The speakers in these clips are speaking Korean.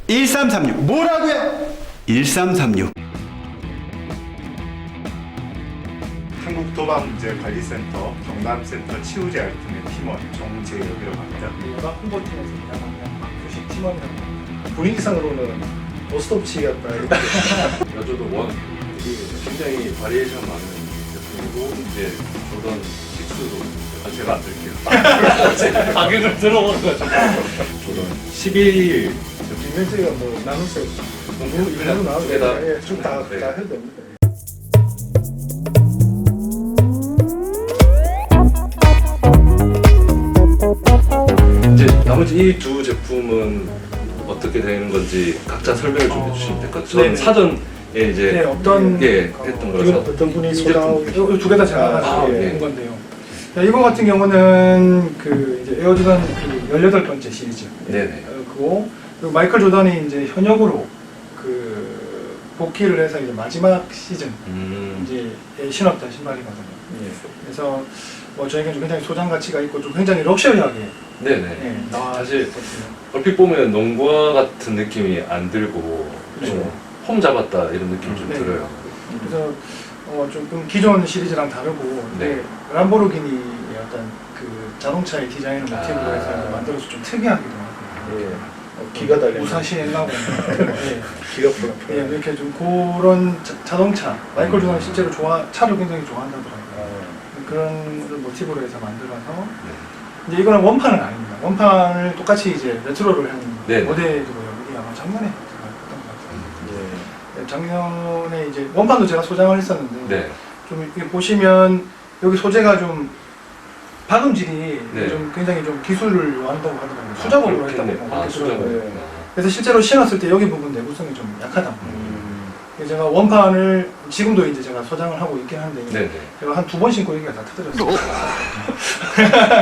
1336 뭐라고요? 1336 한국도박문제관리센터 경남센터 치유재활팀의 팀원 정재혁이라고 합니다. 워낙 홍보팀에서 일하는 박규식 팀원이라고 합니다. 분위기상으로는 도스톱치였다 이렇게. 여조도 원 굉장히 바리에이션 많은 제품이고 이제 조던 6도 제가 안 들게요. 가격을 들어보는 거죠. 조던 11 뒷면제가 뭐 나눠서 일부러 나오고 두개다 쭉다 네. 해도 됩니다. 이제 나머지 이 두 제품은 어떻게 되는 건지 각자 설명을 좀 해주시면 될 것 같아요. 저는 네네. 사전에 이제 네, 어떤 게 했던 거라서 어떤 분이 이 소장하고 제품. 두 개 다 제가 아, 가지고 네. 온 건데요. 자, 이거 같은 경우는 그 이제 에어조단 그 18번째 시리즈. 네네. 그리고 마이클 조던이 이제 현역으로 그 복귀를 해서 이제 마지막 시즌 이제 신었던 신발이거든요. 그래서 뭐 저에게는 좀 굉장히 소장 가치가 있고 좀 굉장히 럭셔리하게 네네. 사실 나왔었어요. 얼핏 보면 농구화 같은 느낌이 안 들고 네. 좀 홈 잡았다 이런 느낌이 좀 네. 들어요. 그래서 조금 기존 시리즈랑 다르고 네. 람보르기니의 어떤 그 자동차의 디자인을 모티브로 아. 해서 만들어서 좀 특이하기도 하고 예. 기가 달려. 무사시 했나고 예. 기가 풀어. 예, 이렇게 좀 그런 자동차 마이클 조던이 실제로 차를 굉장히 좋아한다더라고요. 그런 걸 모티브로 해서 만들어서 이제 이거는 원판은 아닙니다. 원판을 똑같이 이제 레트로를 한 네. 모델이고요. 여기 아마 작년에 제가 했던 것 같아요. 네, 작년에 이제 원판도 제가 소장을 했었는데 네. 좀 이렇게 보시면 여기 소재가 좀 박음질이 네. 좀 굉장히 좀 기술을 요한다고 하더라고요. 수작업으로 했다고 그렇겠네요. 그렇게 수작업. 들었고요. 그래서 실제로 신었을 때 여기 부분 내구성이 좀 약하다. 그래서 제가 원판을 지금도 이제 제가 소장을 하고 있긴 한데 네네. 제가 한 2번 신고 여기가 다 터뜨렸어요.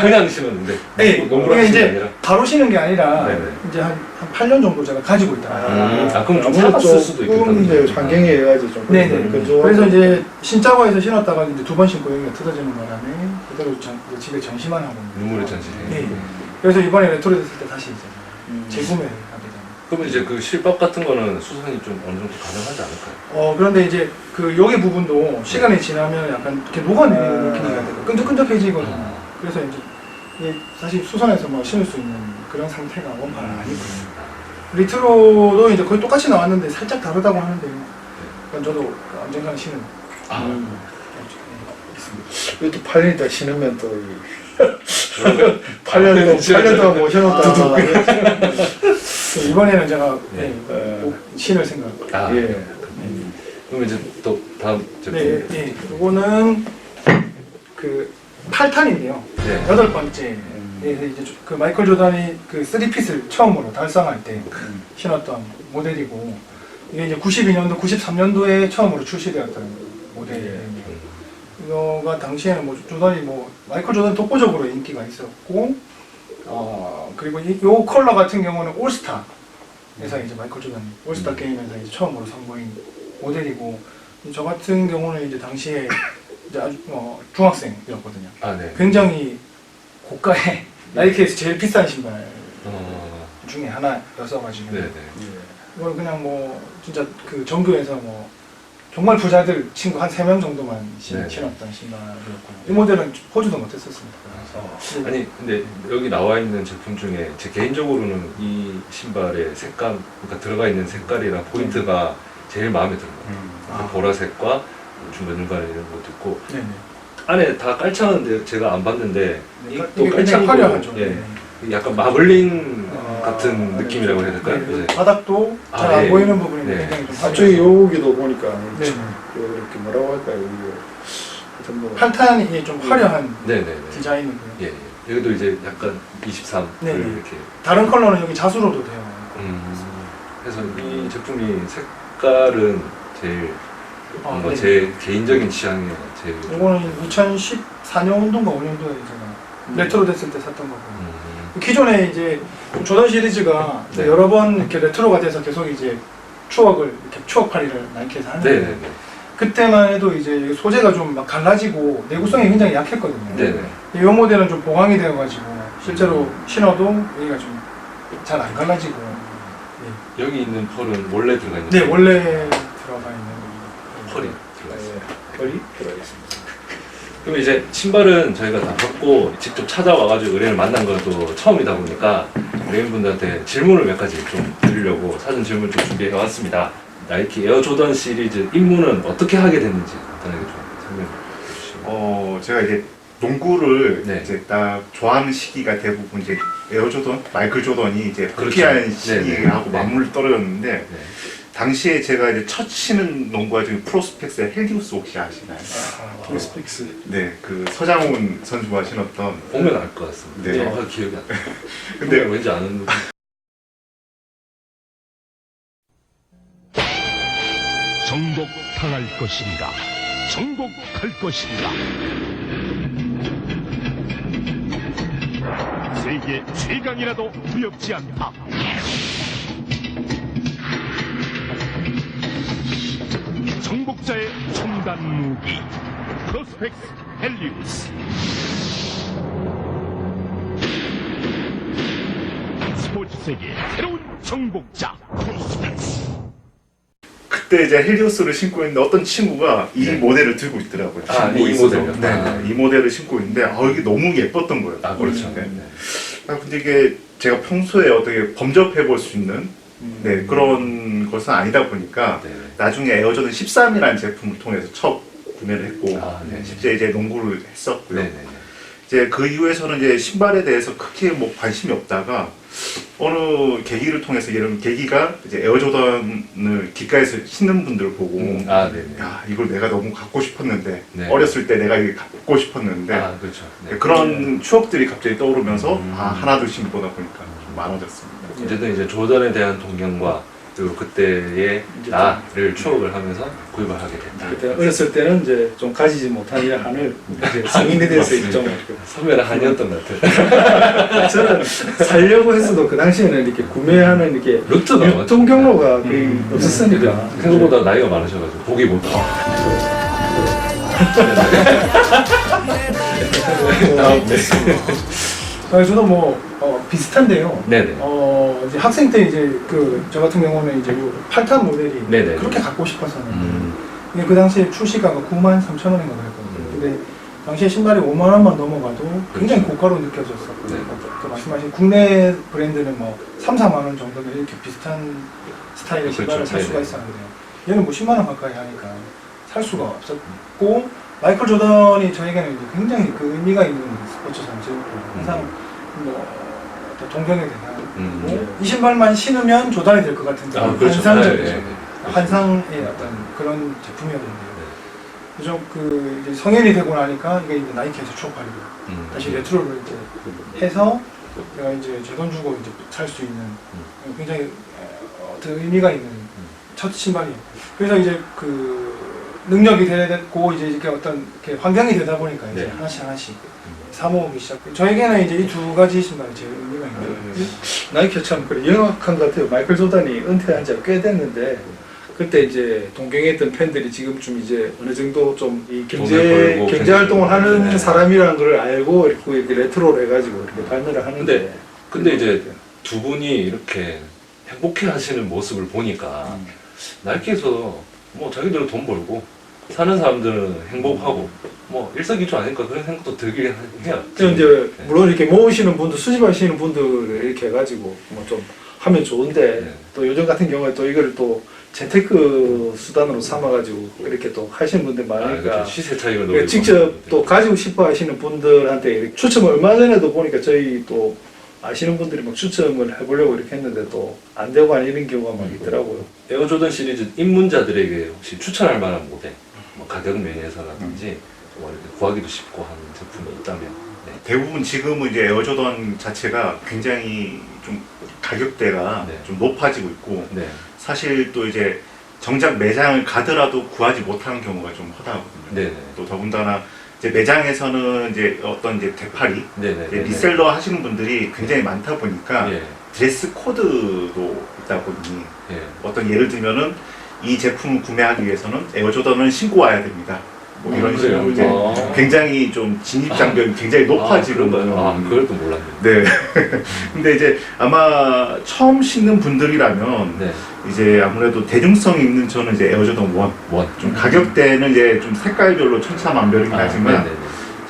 그냥 신었는데. 네, 농구랑 이게 신는 게 이제 아니라. 바로 신은 게 아니라 네네. 이제 한 8년 정도 제가 가지고 있다. 그럼 좀 아무래도 살았을 수도 조금 있겠다. 이제 환경에 의해서 좀 네네. 건조하고. 그래서 이제 신자고에서 신었다가 이제 2번 신고 여기가 터져지는 바람에 그대로 이제 집에 전시만 하고 있는 눈물의 거예요. 전시. 네. 그래서 이번에 레트로 됐을 때 다시 이제 재구매를 하게 됩니다. 그러면 이제 그 실밥 같은 거는 수선이 좀 어느 정도 가능하지 않을까요? 그런데 이제 그 여기 부분도 시간이 지나면 약간 이렇게 녹아내리는 느낌이 나요. 끈적끈적해지거든요. 그래서 이제 이게 사실 수선해서 뭐 신을 수 있는 그런 상태가 원판은 아니거든요. 리트로도 이제 거의 똑같이 나왔는데 살짝 다르다고 하는데요. 그건 저도 그 언젠가는 신은 있습니다. 이것도 8년 있다 신으면 또 8년 동안 못 신었다. 이번에는 제가 네. 꼭 신을 생각. 아, 예. 그럼 이제 또 다음 제품. 네, 네. 이거는 그 8탄인데요. 네. 8번째. 이제 그 마이클 조던이 그 3핏을 처음으로 달성할 때 신었던 모델이고 이게 이제 92년도, 93년도에 처음으로 출시되었던 모델이에요. 이거가 당시에는 뭐 조던이 뭐 마이클 조던 독보적으로 인기가 있었고 그리고 요 컬러 같은 경우는 올스타에서 이제 마이클 조던 올스타 게임에서 이제 처음으로 선보인 모델이고 저 같은 경우는 이제 당시에 이제 아주 중학생이었거든요. 아, 네. 굉장히 고가의 나이키에서 제일 비싼 신발 중에 하나였어가지고 네네. 이걸 그냥 뭐 진짜 그 전교에서 뭐 정말 부자들 친구 한 3명 정도만 네네. 신었던 신발이었고요. 이 모델은 포즈도 못했었습니다. 그래서 아니 근데 여기 나와 있는 제품 중에 제 개인적으로는 이 신발의 색감, 그러니까 들어가 있는 색깔이랑 포인트가 제일 마음에 들어요. 그 보라색과 중간중간에 이런 것도 있고 네네. 안에 다 깔창은데 제가 안 봤는데 네, 이또 이게 굉장히 깔창도 화려하죠. 예, 네. 약간 마블링 같은 느낌이라고 해야 될까요? 네, 이제 바닥도 잘 안 예. 보이는 부분이 네. 굉장히 좀 앞쪽에 여기도 보니까 네. 이렇게 뭐라고 할까요? 이거 하여튼 뭐 8탄이 좀 화려한 네네네. 디자인이고요. 예, 예. 여기도 이제 약간 23을 네네. 이렇게 다른 컬러는 여기 자수로도 돼요. 그래서 이 제품이 색깔은 제일 뭔가 네. 제 개인적인 취향이 제일 이거는 2014년도인가 5년도에 제가 레트로 됐을 때 샀던 거고. 음, 기존에 이제 조던 시리즈가 네. 여러 번 이렇게 레트로가 돼서 계속 이제 이렇게 추억팔이를 나이키에서 하는데 네네네. 그때만 해도 이제 소재가 좀 막 갈라지고 내구성이 굉장히 약했거든요. 네네. 이 모델은 좀 보강이 되어가지고 실제로 신어도 여기가 좀 잘 안 갈라지고 여기 있는 펄은 원래 들어가 있는 네, 펄? 원래 들어가 있는 펄이 들어가 있어요. 펄이 들어가 있습니다. 그럼 이제 신발은 저희가 다 벗고 직접 찾아와가지고 의뢰를 만난 것도 처음이다 보니까 의뢰인분들한테 질문을 몇 가지 좀 드리려고 사전 질문 좀 준비해 왔습니다. 나이키 에어 조던 시리즈 입문은 어떻게 하게 됐는지 간단하게 좀 설명해 주시면. 제가 이제 농구를 네. 이제 딱 좋아하는 시기가 대부분 이제 에어 조던, 마이클 조던이 이제 그렇죠. 복귀하는 네, 시기하고 네. 맞물려 떨어졌는데 네. 당시에 제가 이제 첫 치는 농구가 지금 프로스펙스의 헬디우스 혹시 아시나요? 프로스펙스. 네, 그 서장훈 선수가 신었던 보면 알 것 같습니다. 네. 정확하게 기억이 안 나요. 근데 왠지 아는 느낌. 정복당할 것인가? 정복할 것인가? 세계 최강이라도 두렵지 않다. 정복자의 첨단 무기 프로스펙스 헬리우스. 스포츠 세계 새로운 정복자 프로스펙스. 그때 이제 헬리오스를 신고 있는데 어떤 친구가 이 네. 모델을 들고 있더라고요. 아, 신고 이 있어서. 모델요? 네, 아. 이 모델을 신고 있는데 이게 너무 예뻤던 거예요. 아, 그렇죠. 네. 근데 이게 제가 평소에 어떻게 범접해 볼 수 있는 네, 그런 것은 아니다 보니까 네. 나중에 에어조던 13이라는 제품을 통해서 첫 구매를 했고 아, 네. 실제 이제 농구를 했었고요. 네네. 이제 그 이후에서는 이제 신발에 대해서 크게 뭐 관심이 없다가 어느 계기를 통해서 이런 계기가 이제 에어조던을 귓가에서 신는 분들 보고 아, 네네. 야 이걸 내가 너무 갖고 싶었는데 네. 어렸을 때 내가 이게 갖고 싶었는데 아, 그렇죠. 네. 그런 추억들이 갑자기 떠오르면서 음. 하나 둘씩 보다 보니까 좀 많아졌습니다. 어쨌든 이제 조던에 대한 동경과 그리고 그때의 이제 나를 추억을 하면서 구입을 하게 됐다. 그때 어렸을 때는 이제 좀 가지지 못한 이 한을 이제 성인이 돼서 좀 선배는 한이었던 것 같아요. 저는 살려고 했어도 그 당시에는 이렇게 구매하는 이렇게 루트가 유통 경로가 거의 없었으니까. 생각보다 나이가 많으셔가지고 보기 못 하고. 저도 뭐 비슷한데요. 네네. 이제 학생 때 이제 저 같은 경우는 이제 8탄 모델이 네네. 그렇게 갖고 싶어서는 근데 그 당시에 출시가가 93,000원인가 그랬거든요. 근데 당시에 신발이 5만 원만 넘어가도 굉장히 그렇죠. 고가로 느껴졌었고 네. 그 말씀하신 국내 브랜드는 뭐 3, 4만 원 정도면 이렇게 비슷한 스타일의 그렇죠. 신발을 살 수가 네네. 있었는데 얘는 뭐 10만 원 가까이 하니까 살 수가 없었고 마이클 조던이 저에게는 이제 굉장히 그 의미가 있는 스포츠 선수였고 항상 뭐 더 동경의 대상이고 이 신발만 신으면 조단이 될 것 같은 아, 그렇죠. 환상적이죠. 네, 네, 네. 환상의 어떤 그런 제품이었는데요. 그죠? 이제 성인이 되고 나니까 이게 이제 나이키에서 추억팔이고 다시 레트로를 이제 해서 내가 이제 제 돈 주고 이제 살 수 있는 굉장히 어떤 의미가 있는 첫 신발이에요. 그래서 이제 능력이 되고 이제 이렇게 어떤 이렇게 환경이 되다 보니까 이제 네. 하나씩 사모으기 시작해요. 저에게는 이제 이 두 가지 신발이 제일 의미가 있는 거예요. 나이키가 참 그래 영악한 것 같아요. 마이클 조던이 은퇴한 지가 꽤 됐는데 그때 이제 동경했던 팬들이 지금쯤 이제 어느 정도 좀 이 돈을 벌고 경제 활동을 하는 네. 사람이라는 걸 알고 이렇게 레트로로 해가지고 이렇게 발매를 하는데 근데 이제 두 분이 이렇게 행복해 하시는 모습을 보니까 나이키에서 뭐 자기들은 돈 벌고 사는 사람들은 행복하고 뭐 일석이조 아닐까 그런 생각도 들긴 해요. 이제 네. 물론 이렇게 모으시는 분들 수집하시는 분들을 이렇게 해가지고 뭐 좀 하면 좋은데 네. 또 요즘 같은 경우에 또 이걸 또 재테크 수단으로 삼아가지고 이렇게 또 하시는 분들 많으니까 그렇죠. 시세 차익을 그러니까 노리고 직접 또 가지고 싶어 하시는 분들한테 이렇게 추첨을 얼마 전에도 보니까 저희 또 아시는 분들이 막 추첨을 해보려고 이렇게 했는데 또 안 되고 아니는 경우가 막 있더라고요. 에어조던 시리즈 입문자들에게 혹시 추천할 만한 모델, 뭐 가격 면에서라든지 뭐 이렇게 구하기도 쉽고 하는 제품이 있다면 네. 대부분 지금은 이제 에어조던 자체가 굉장히 좀 가격대가 네. 좀 높아지고 있고 네. 사실 또 이제 정작 매장을 가더라도 구하지 못하는 경우가 좀 허다하거든요. 네네. 또 더군다나 이제 매장에서는 이제 어떤 이제 되팔이 네네. 이제 리셀러 하시는 분들이 굉장히 많다 보니까 예. 드레스 코드도 있다 보니 예. 어떤 예를 들면은 이 제품을 구매하기 위해서는 에어조던을 신고 와야 됩니다. 뭐 이런 그래요? 식으로 이제 굉장히 좀 진입 장벽이 굉장히 높아지는 그런가요? 아, 그걸 또 몰랐네요. 네. 근데 이제 아마 처음 신는 분들이라면 네. 이제 아무래도 대중성 있는 저는 이제 에어조던 1. 원. 좀 가격대는 이제 좀 색깔별로 천차만별이긴 하지만 네네네.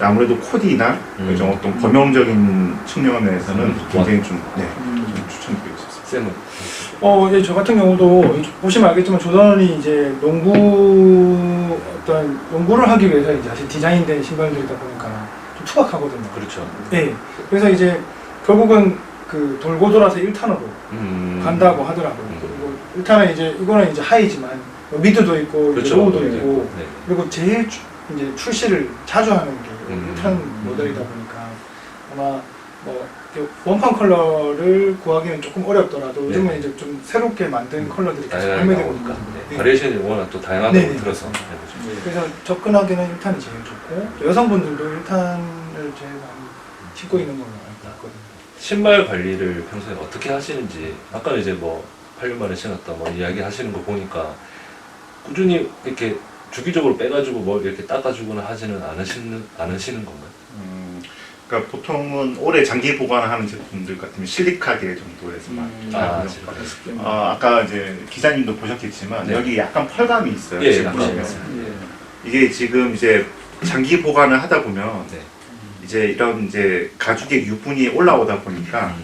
아무래도 코디나 좀 어떤 범용적인 측면에서는 굉장히 좀, 좀 추천드리고 싶습니다. 쌤은? 예, 저 같은 경우도 보시면 알겠지만 조던이 이제 농구를 하기 위해서 이제 사실 디자인된 신발들이다 보니까 좀 투박하거든요. 그렇죠. 예. 그래서 이제 결국은 그 돌고 돌아서 1탄으로 간다고 하더라고요. 그리고 1탄은 이제 이거는 이제 하이지만 뭐 미드도 있고 이제 그렇죠. 로우도 네. 있고 네. 그리고 제일 이제 출시를 자주 하는 게 1탄 모델이다 보니까 아마 뭐 이렇게 원판 컬러를 구하기는 조금 어렵더라도 요즘은 네. 이제 좀 새롭게 만든 컬러들이 계속 다양하게 발매되고 나오니까. 있거든요. 네. 예. 바리에이션이 워낙 또 다양하다고 네네. 들어서. 그래서 접근하기는 1탄이 제일 좋고 또 여성분들도 1탄을 제일 많이 신고 있는 걸로 알고 있거든요. 신발 관리를 평소에 어떻게 하시는지, 아까는 이제 뭐 8년 만에 신었다 뭐 이야기 하시는 거 보니까 꾸준히 이렇게 주기적으로 빼가지고 뭐 이렇게 닦아주거나 하지는 않으시는 건가요? 그러니까 보통은 오래 장기 보관하는 제품들 같으면 실리카게 정도에서만 하고요. 아까 이제 기자님도 보셨겠지만 네. 여기 약간 펄감이 있어요. 예, 지금 약간 보시면. 있습니다. 이게 지금 이제 장기 보관을 하다 보면 네. 이제 이런 이제 가죽의 유분이 올라오다 보니까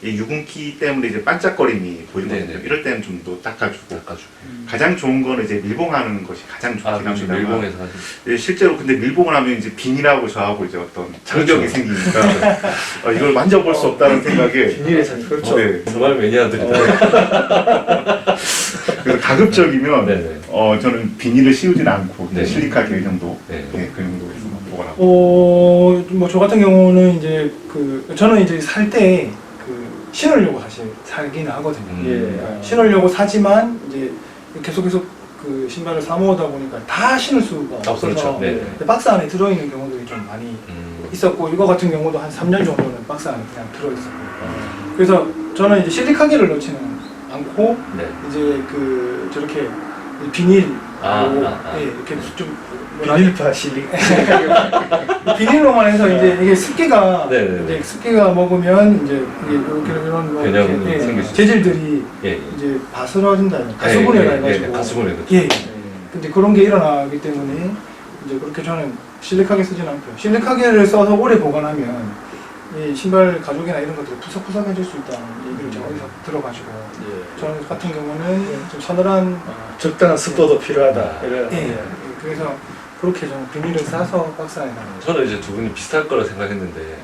이 유분기 때문에 이제 반짝거림이 보이거든요. 네네. 이럴 때는 좀 더 닦아주고 닦아주고. 가장 좋은 거는 이제 밀봉하는 것이 가장 좋긴 아, 그렇죠. 합니다. 밀봉해서 하시는. 예, 실제로 근데 밀봉을 하면 이제 비닐하고 저하고 이제 어떤 장벽이 그렇죠. 생기니까 이걸 만져볼 수 없다는 생각에 비닐에서 그렇죠. 네. 정말 매니아들이다. 그래서 가급적이면 네네. 저는 비닐을 씌우진 않고 네. 실리카 겔 정도 네. 그 정도에서만 보관하고 뭐 저 같은 경우는 이제 저는 이제 살 때 신으려고 사실 사기는 하거든요. 신으려고 사지만 이제 계속 그 신발을 사 모으다 보니까 다 신을 수가 없어서 그렇죠. 네. 박스 안에 들어있는 경우들이 좀 많이 있었고 이거 같은 경우도 한 3년 정도는 박스 안에 그냥 들어있었고 그래서 저는 이제 실리카게를 넣지는 않고 네. 이제 저렇게 비닐로 예, 이렇게 좀 비닐파 실리 비닐로만 해서 이제 이게 습기가 네네네. 이제 습기가 먹으면 이제 이게 이런 뭐 변형이 이렇게, 예, 생길 수 재질들이 예. 이제 바스러진다, 가스분해가 해가지고 가스분해. 예. 근데 그런 게 일어나기 때문에 이제 그렇게 저는 실리카게 쓰진 않고요. 실리카게를 써서 오래 보관하면 이 신발 가죽이나 이런 것들이 푸석푸석해질 수 있다는 얘기를 제가 어디서 들어가지고 저는 같은 경우는 좀 서늘한 적당한 습도도 필요하다. 예. 그래서 그렇게 좀 비닐을 싸서 박스 안에 넣는 저는 이제 두 분이 비슷할 거라 생각했는데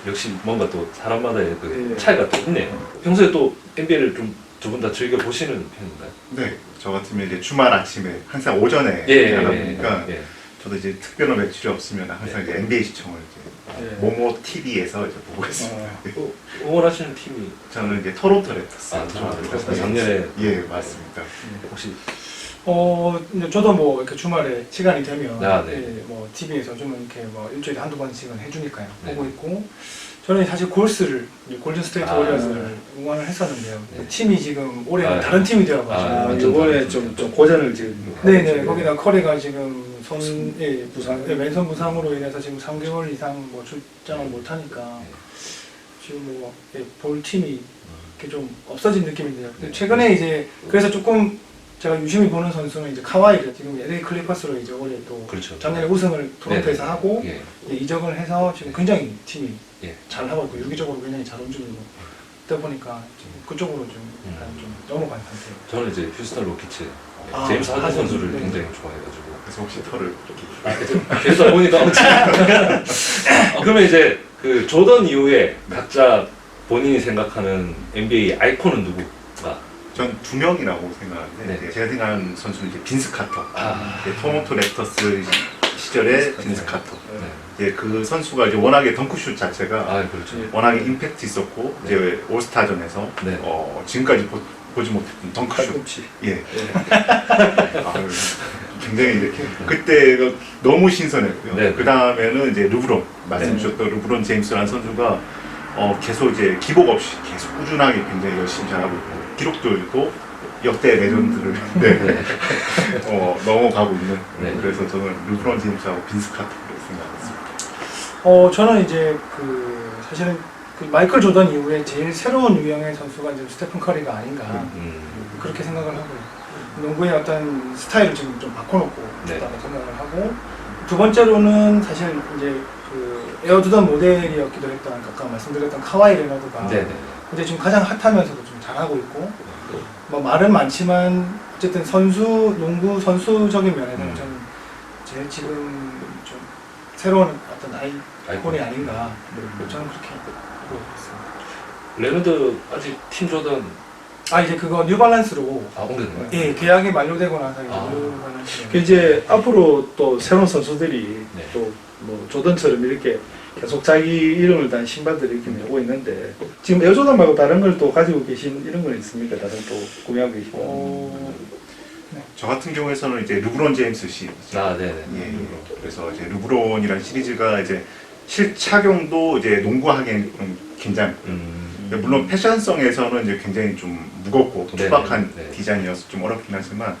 역시 뭔가 또 사람마다의 그 차이가 또 있네요. 평소에 또 NBA를 좀 두 분 다 즐겨 보시는 편인가요? 네, 저 같으면 이제 주말 아침에 항상 오전에 하다 보니까 저도 이제 특별한 매출이 없으면 항상 이제 NBA 시청을 이제 모모 TV에서 이제 보고 있습니다. 응원하시는 팀이 저는 이제 토론토 랩터스. 토론토 랩터스. 작년에 예, 맞습니다. 혹시 이제 저도 뭐 이렇게 주말에 시간이 되면 네. 예, 뭐 TV에서 좀 이렇게 뭐 일주일에 한두 번씩은 해주니까요. 네. 보고 있고 저는 사실 골스를 이제 골든 스테이트 워리어스를 응원을 했었는데요. 네. 그 팀이 지금 올해는 아, 다른 팀이 되어가지고 완전 이번에 다른 좀 고전을 지금 네네 거기다 커리가 지금 부상 부상. 왼손 부상으로 인해서 지금 3개월 이상 뭐 출장을 못 하니까 네. 지금 뭐 볼 팀이 이렇게 좀 없어진 느낌인데요. 근데 네. 최근에 이제 그래서 조금 제가 유심히 보는 선수는 이제 카와이가 지금 LA 클리퍼스로 이제 올해 또 그렇죠. 작년에 우승을 토론토에서 네네. 하고 예. 이제 이적을 해서 지금 굉장히 팀이 예. 잘 하고 있고 유기적으로 굉장히 잘 움직이고 있다 보니까 지금 그쪽으로 좀 약간 좀 넘어간 상태예요. 저는 이제 휴스턴 로키츠 아, 제임스 하든 하든. 선수를 네. 굉장히 좋아해가지고 그래서 혹시 털을 이렇게 계속 보니까 그러면 이제 그 조던 이후에 각자 본인이 생각하는 NBA 아이콘은 누구가? 전 두 명이라고 생각하는데 네. 이제 제가 생각하는 선수는 이제 빈스 카터. 아. 이제 토론토 랩터스 시절에 빈스 카터. 네. 이제 그 선수가 이제 워낙에 덩크슛 자체가 아 그렇죠. 워낙에 임팩트 있었고 네. 이제 올스타전에서 네. 지금까지 보지 못했던 덩크슛. 팔꿈치. 예. 아유, 굉장히 이제 그때가 너무 신선했고요. 네. 그 다음에는 이제 르브론 말씀 주셨던 르브론 제임스라는 선수가 계속 이제 기복 없이 계속 꾸준하게 굉장히 열심히 잘하고 있고 기록들도 역대 레전드를 네. 넘어가고 있는. 네. 그래서 저는 르브론 제임스하고 빈스 카터를 생각했습니다. 저는 이제 사실은 마이클 조던 이후에 제일 새로운 유형의 선수가 이제 스테픈 커리가 아닌가 그렇게 생각을 하고요. 농구의 어떤 스타일을 지금 좀 바꿔놓고 네. 있다고 생각을 하고, 두 번째로는 사실 이제 에어조던 모델이었기도 했던 아까 말씀드렸던 카와이 레너드가 네네. 이제 지금 가장 핫하면서도 좀 잘하고 있고, 뭐 말은 많지만 어쨌든 농구 선수적인 면에서는 저는 제일 지금 좀 새로운 어떤 아이콘이 아닌가 저는 그렇게 보고 있습니다. 레너드 아직 팀 조던 이제 그거 뉴발란스로 옮겼나요? 예, 계약이 만료되고 나서 이제 아. 뉴발란스로 그 이제 앞으로 또 새로운 선수들이 네. 또 뭐 조던처럼 이렇게 계속 자기 이름을 단 신발들을 이렇게 내고 있는데, 지금 에어조던 말고 다른 걸 또 가지고 계신 이런 건 있습니까? 다른 또 구매하고 계시고. 저 같은 경우에서는 이제 르브론 제임스 시리즈. 네네. 예, 그래서 이제 르브론이라는 시리즈가 이제 실착용도 이제 농구하기엔 굉장히 물론 패션성에서는 이제 굉장히 좀 무겁고 네네. 투박한 네. 디자인이어서 좀 어렵긴 하지만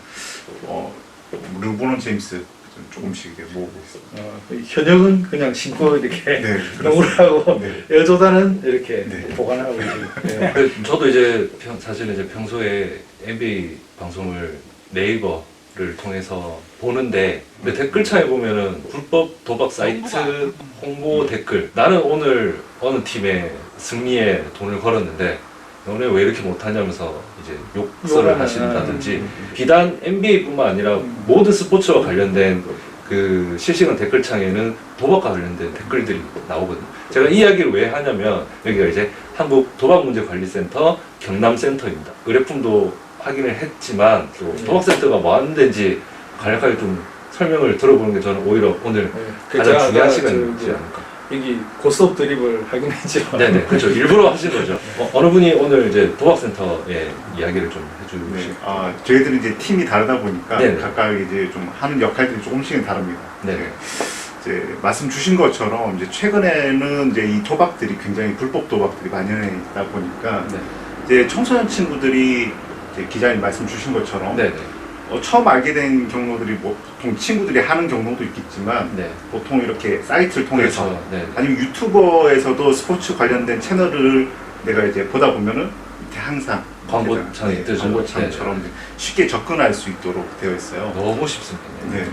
르브론 제임스 조금씩 이제 모으고 있습니다. 현역은 그냥 신고 이렇게 네, 농구를 하고 네. 에어조단은 이렇게 네. 보관하고 계시고. 네. 저도 이제 사실은 이제 평소에 NBA 방송을 네이버를 통해서 보는데, 근데 댓글창에 보면은 불법 도박 사이트 홍보 댓글, 나는 오늘 어느 팀의 승리에 돈을 걸었는데 너네 왜 이렇게 못하냐면서 이제 욕설을 욕하는, 하신다든지, 비단 NBA뿐만 아니라 모든 스포츠와 관련된 그 실시간 댓글창에는 도박과 관련된 댓글들이 나오거든요. 제가 이 이야기를 왜 하냐면, 여기가 이제 한국 도박문제관리센터 경남센터입니다. 의뢰품도 확인을 했지만 또 도박센터가 뭐 하는 데인지 간략하게 좀 설명을 들어보는 게 저는 오히려 오늘 가장 중요한 시간이지 않을까. 여기 고스톱 드립을 하긴 했지만. 네네, 그렇죠. 일부러 하신 거죠. 어느 분이 오늘 이제 도박센터의 이야기를 좀 해주시죠. 네, 저희들은 이제 팀이 다르다 보니까 네네. 각각 이제 좀 하는 역할들이 조금씩은 다릅니다. 네네. 네. 이제 말씀 주신 것처럼 이제 최근에는 이제 이 도박들이 굉장히 불법 도박들이 만연해 있다 보니까 네. 이제 청소년 친구들이 이제 기자님 말씀 주신 것처럼 네네. 처음 알게 된 경로들이 뭐 보통 친구들이 하는 경로도 있겠지만 네. 보통 이렇게 사이트를 통해서 그렇죠. 네. 아니면 유튜버에서도 스포츠 관련된 채널을 내가 이제 보다 보면은 밑에 항상 광고창이 뜨죠. 광고창처럼 쉽게 접근할 수 있도록 되어 있어요. 너무 쉽습니다. 네.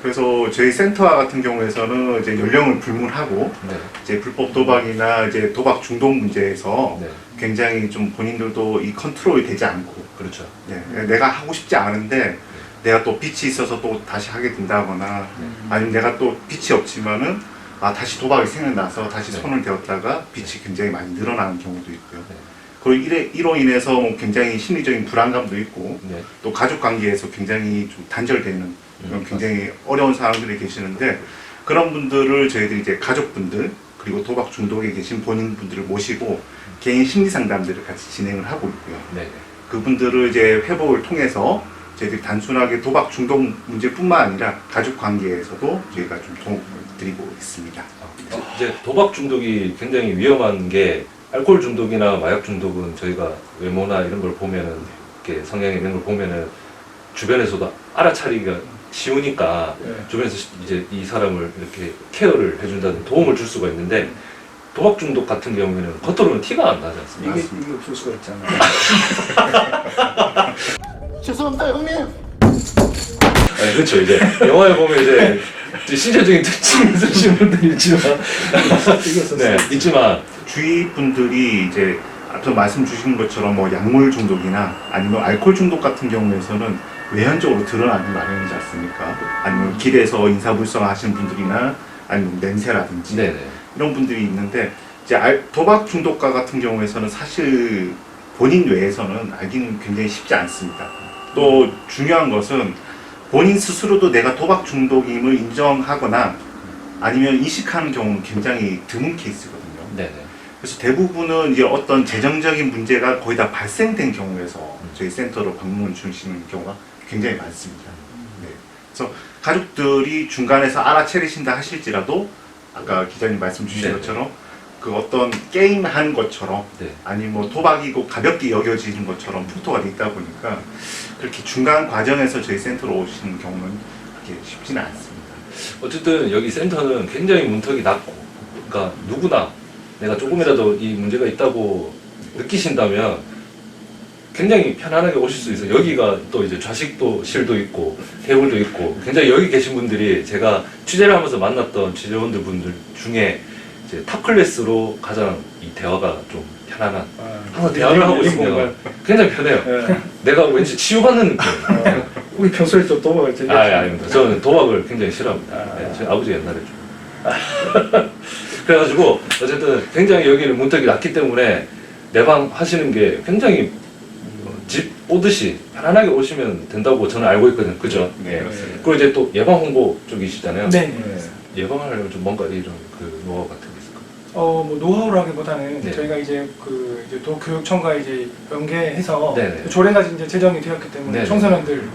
그래서 저희 센터 같은 경우에서는 이제 연령을 불문하고 네. 이제 불법 도박이나 이제 도박 중독 문제에서 네. 굉장히 좀 본인들도 이 컨트롤이 되지 않고, 그렇죠. 네, 내가 하고 싶지 않은데 내가 또 빚이 있어서 또 다시 하게 된다거나 아니면 내가 또 빚이 없지만은 다시 도박이 생각나서 다시 네. 손을 대었다가 빚이 굉장히 많이 늘어나는 경우도 있고요. 네. 그리고 이로 인해서 뭐 굉장히 심리적인 불안감도 있고 네. 또 가족 관계에서 굉장히 좀 단절되는 그런 굉장히 어려운 상황들이 계시는데, 그런 분들을 저희들이 이제 가족분들 그리고 도박 중독에 계신 본인분들을 모시고 개인 심리 상담들을 같이 진행을 하고 있고요. 네. 그분들을 이제 회복을 통해서 저희들이 단순하게 도박 중독 문제뿐만 아니라 가족 관계에서도 저희가 좀 도움을 드리고 있습니다. 이제 도박 중독이 굉장히 위험한 게, 알코올 중독이나 마약 중독은 저희가 외모나 이런 걸 보면은, 이렇게 성향 이런 걸 보면은 주변에서도 알아차리기가 쉬우니까 네. 주변에서 이제 이 사람을 이렇게 케어를 해준다든 도움을 줄 수가 있는데, 도박 중독 같은 경우에는 겉으로는 티가 안 나지 않습니까? 이게 없을 수가 있잖아요. 죄송합니다, 형님. 아니, 그렇죠. 이제 영화에 보면 이제 신체적인 특징이 있으신 분들이 있지만, 네, 있지만, 주위 분들이 이제 앞서 말씀 주신 것처럼 뭐 약물 중독이나 아니면 알코올 중독 같은 경우에서는 외현적으로 드러나기 마련이지 않습니까? 아니면 길에서 인사불성을 하시는 분들이나 아니면 냄새라든지 네네. 이런 분들이 있는데, 이제 도박 중독과 같은 경우에서는 사실 본인 외에서는 알기는 굉장히 쉽지 않습니다. 또 중요한 것은 본인 스스로도 내가 도박 중독임을 인정하거나 아니면 인식하는 경우는 굉장히 드문 케이스거든요. 네네. 그래서 대부분은 이제 어떤 재정적인 문제가 거의 다 발생된 경우에서 저희 센터로 방문을 주시는 경우가 굉장히 많습니다. 네. 그래서 가족들이 중간에서 알아차리신다 하실지라도 아까 기자님 말씀 주신 네. 것처럼 그 어떤 게임 하는 것처럼 네. 아니 뭐 도박이고 가볍게 여겨지는 것처럼 풍토가 돼 있다 보니까 그렇게 중간 과정에서 저희 센터로 오시는 경우는 그렇게 쉽지는 않습니다. 어쨌든 여기 센터는 굉장히 문턱이 낮고, 그러니까 누구나 내가 조금이라도 이 문제가 있다고 느끼신다면 굉장히 편안하게 오실 수 있어요. 여기가 또 이제 좌식도실도 있고 테이블도 있고, 굉장히 여기 계신 분들이 제가 취재를 하면서 만났던 취재원들 분들 중에 이제 탑 클래스로 가장 이 대화가 좀 편안한, 항상 대화를 하고 있으면 굉장히 편해요. 예. 내가 왠지 치유받는 느낌. 우리 평소에 좀 도박을 즐겨. 아닙니다. 저는 도박을 굉장히 싫어합니다. 네, 저희 아버지 옛날에 좀. 그래가지고 어쨌든 굉장히 여기는 문턱이 낮기 때문에 내방 하시는 게 굉장히 집 오듯이 편안하게 오시면 된다고 저는 알고 있거든요. 그죠? 네, 그렇습니다. 그리고 이제 또 예방 홍보 쪽이시잖아요. 네. 예방을 하려면 좀 뭔가 이런 그 노하우 같은 게 있을까요? 뭐 노하우라기보다는 네. 저희가 이제 그 이제 도교육청과 이제 연계해서 네네. 조례가 이제 제정이 되었기 때문에 네네. 청소년들을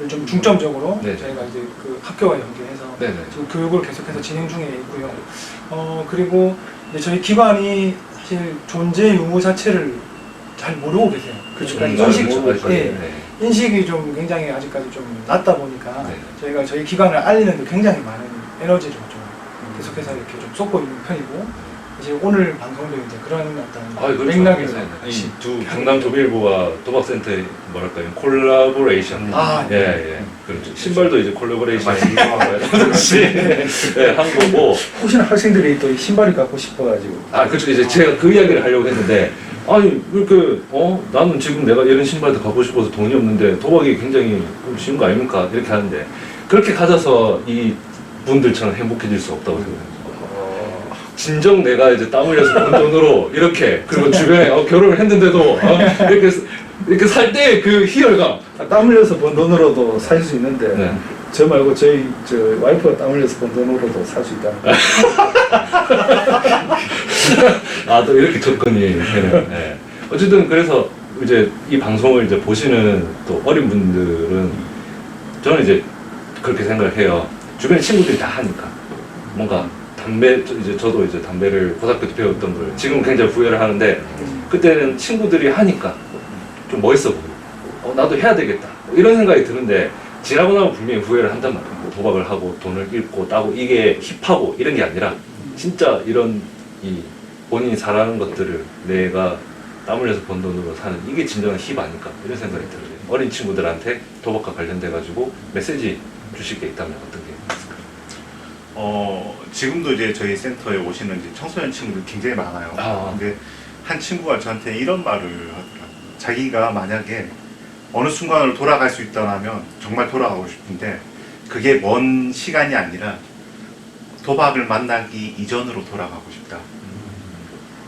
좀 중점적으로 네네. 저희가 이제 그 학교와 연계해서 네네. 지금 교육을 계속해서 진행 중에 있고요. 그리고 이제 저희 기관이 사실 존재 유무 자체를 잘 모르고 계세요. 그렇죠. 그러니까 인식, 아직까지. 예, 네. 인식이 좀 굉장히 아직까지 좀 낮다 보니까 네. 저희가 저희 기관을 알리는 데 굉장히 많은 에너지를 좀 계속해서 이렇게 좀 쏟고 있는 편이고, 이제 오늘 방송도 이제 그런 어떤 그렇죠. 맥락에서 이두 경남 조비일보와 도박센터의 뭐랄까요 콜라보레이션. 예. 그렇죠. 신발도 이제 콜라보레이션 한 거고. 혹시나 학생들이 또 이 신발을 갖고 싶어가지고. 그렇죠. 이제 제가 그 이야기를 하려고 했는데, 아니 이렇게 나는 지금 내가 이런 신발도 갖고 싶어서 돈이 없는데 도박이 굉장히 좀 쉬운 거 아닙니까? 이렇게 하는데, 그렇게 가져서 이 분들처럼 행복해질 수 없다고 생각해요. 진정 내가 이제 땀 흘려서 번 돈으로 이렇게, 그리고 주변에 결혼을 했는데도 이렇게 살 때 그 희열감. 땀 흘려서 번 돈으로도 살 수 있는데 네. 저 말고 저 와이프가 땀 흘려서 번 돈으로도 살 수 있다는 거. 또 이렇게 접근이 되네요. 네. 어쨌든 그래서 이제 이 방송을 이제 보시는 또 어린 분들은 저는 이제 그렇게 생각을 해요. 주변에 친구들이 다 하니까 뭔가 저도 이제 담배를 고등학교 때 배웠던 걸 지금 굉장히 후회를 하는데, 그때는 친구들이 하니까 좀 멋있어 보이고 나도 해야 되겠다 이런 생각이 드는데, 지나고 나면 분명히 후회를 한단 말이에요. 뭐 도박을 하고 돈을 잃고 따고 이게 힙하고 이런 게 아니라 진짜 이런 이 본인이 잘하는 것들을 내가 땀 흘려서 번 돈으로 사는 이게 진정한 힙 아닐까 이런 생각이 들어요. 어린 친구들한테 도박과 관련돼 가지고 메시지 주실 게 있다면 어떤 게 있을까요? 지금도 이제 저희 센터에 오시는 이제 청소년 친구들 굉장히 많아요. 근데 한 친구가 저한테 이런 말을 하더라고요. 자기가 만약에 어느 순간으로 돌아갈 수 있다면 정말 돌아가고 싶은데 그게 먼 시간이 아니라 도박을 만나기 이전으로 돌아가고 싶다.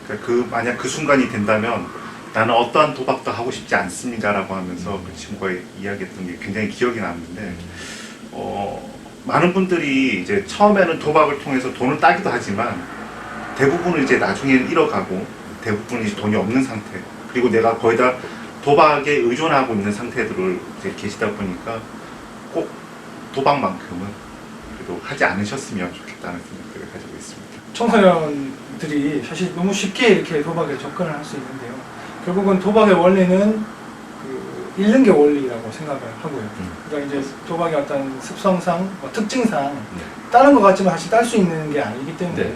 그러니까 만약 그 순간이 된다면 나는 어떠한 도박도 하고 싶지 않습니다라고 하면서 그 친구가 이야기했던 게 굉장히 기억이 남는데, 많은 분들이 이제 처음에는 도박을 통해서 돈을 따기도 하지만 대부분은 이제 나중에는 잃어가고 대부분은 이제 돈이 없는 상태, 그리고 내가 거의 다 도박에 의존하고 있는 상태들을 이제 계시다 보니까 꼭 도박만큼은 그래도 하지 않으셨으면 좋겠다는 생각들을 가지고 있습니다. 청소년들이 사실 너무 쉽게 이렇게 도박에 접근을 할 수 있는데요. 결국은 도박의 원리는 그 잃는 게 원리라고 생각을 하고요. 그러니까 이제 도박의 어떤 습성상, 특징상 다른 것 같지만 사실 딸 수 있는 게 아니기 때문에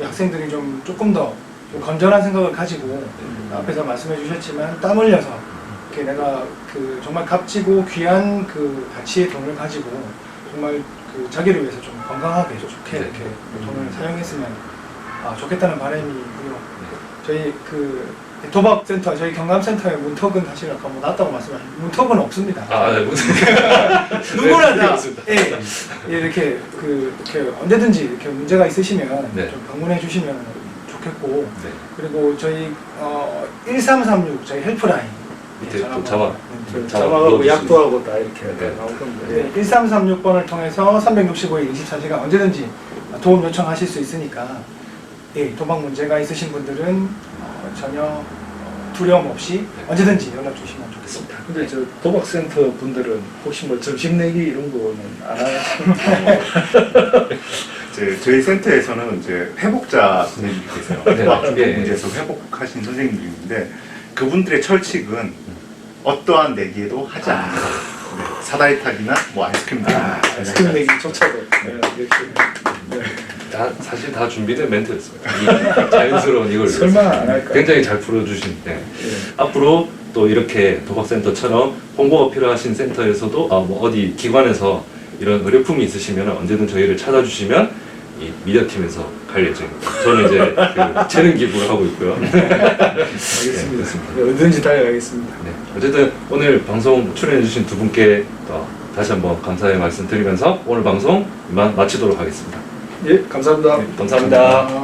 학생들이 조금 더 건전한 생각을 가지고 앞에서 말씀해 주셨지만 땀 흘려서 이렇게 내가 그 정말 값지고 귀한 그 가치의 돈을 가지고 정말 그 자기를 위해서 좀 건강하게 좋게 이렇게 돈을 사용했으면 좋겠다는 바람이고요. 저희 그 도박센터, 저희 경남센터의 문턱은 사실 아까 낮다고 말씀하셨는데 문턱은 없습니다. 누구나 다 이렇게 언제든지 이렇게 문제가 있으시면 좀 방문해 주시면 좋겠고, 그리고 저희 1336 저희 헬프라인 밑에 또 자막 자막하고 약도 하고 다 이렇게 나올 건데 1336번을 통해서 365일 24시간 언제든지 도움 요청하실 수 있으니까 도박 문제가 있으신 분들은 전혀 두려움 없이 언제든지 연락 주시면 좋겠습니다. 근데 저 도박센터 분들은 혹시 뭐 점심 내기 이런 거는 안 하시나요? 이제 저희 센터에서는 이제 회복자 선생님이 계세요. 네. 도박 중독 예. 문제에서 회복하신 선생님들이 있는데 그분들의 철칙은 어떠한 내기에도 하지 않는다. 네, 사다리 타기나 뭐 아이스크림 타기. 아이스크림 내기조차도 이렇게 사실 다 준비된 멘트였습니다. 이 자연스러운 이걸 설마 안 할까? 굉장히 잘 풀어주신. 네. 예. 앞으로 또 이렇게 도박센터처럼 홍보가 필요하신 센터에서도 뭐 어디 기관에서 이런 의료품이 있으시면 언제든 저희를 찾아주시면 이 미디어팀에서 갈 예정입니다. 저는 이제 그 재능 기부를 하고 있고요. 알겠습니다. 네, 언제든지 달려가겠습니다. 네. 어쨌든 오늘 방송 출연해주신 두 분께 또 다시 한번 감사의 말씀 드리면서 오늘 방송 이만 마치도록 하겠습니다. 예, 감사합니다. 네, 감사합니다.